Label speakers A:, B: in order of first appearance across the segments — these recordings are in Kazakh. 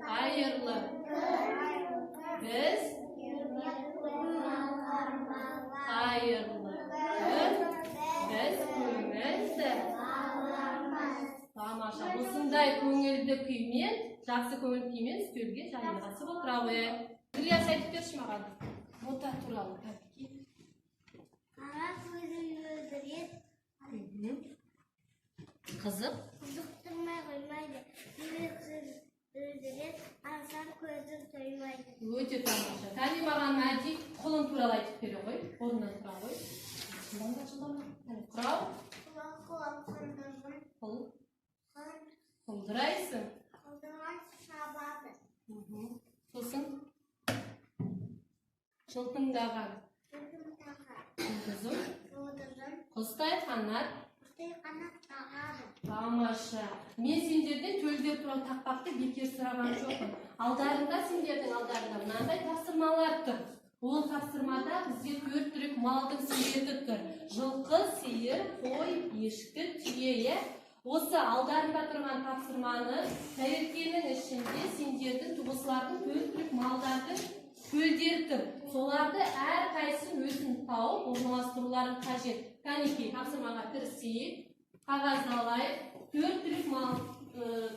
A: Hayırlı. Biz hayırlı. Biz көңілді. Тамаша. Осындай көңілді күймен, жақсы көңіл күймен үстелге жайғасып отыра қояйық. Ілияс айтып берші маған. Мота туралы.
B: Қара көзі мөлдіреп.
A: Қызық.
B: Қызықтырмай қоймайды. Жүрексіз мөлдіреп, аңсар көзім тоймайды.
A: Өте тамаша. Тәни маған мәди құлын туралы айтып бере ғой. Орнынан тұра ғой. Құрау. Құлдырайсың.
B: Құлдырай шабады.
A: Сосын жылтыңдаған. Жұлдызым. Құстай қанат. Тамаша. Мен сендерден төлдер туралы тақпақты бекер сұраған жоқпын. Алдарында сендердің алдарында мынандай тапсырмалар тұр. Ол тапсырмада бізге 4 түрік малдың суреті тұр. Жылқы, сиыр, қой, ешкі, түйе. Осы алдарында тұрған тапсырманы тәрелкенің ішінде сендердің осылардың 4 түрік малдардың төлдері тұр. Соларды әрқайсысын өзін тауып орналастыруларын қажет. Кәнекей, тапсырмаға кірісейік. Қағаз алайық. 4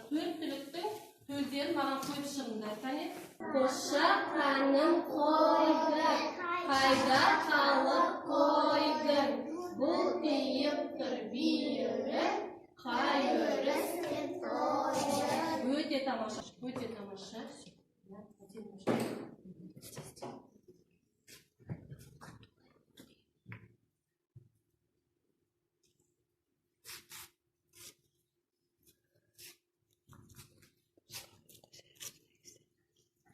A: түліктің төлдерін маған қойып шығыңдар. Кәне? Қоша қаным қойды, қайда қалып қойдың? Бұл тиіп тұр бүйірі, қай өрістен тойды. Өте тамаша, өте тамаша.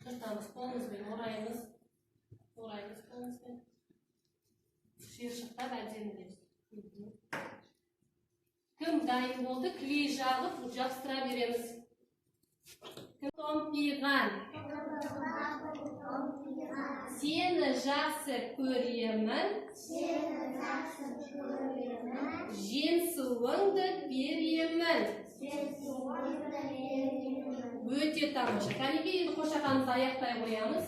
A: Жыртамыз қолымызбен ораймыз қолымызбен. Шиыршықтап әдемілеп. Кім дайын болды? Клей жағып, жабыстыра береміз. Кім томпиған? Сені жақсы көремін. Жем суыңды беремін. Өте тамаша. Кәнекей, енді қошақанымызды аяқтай қоямыз.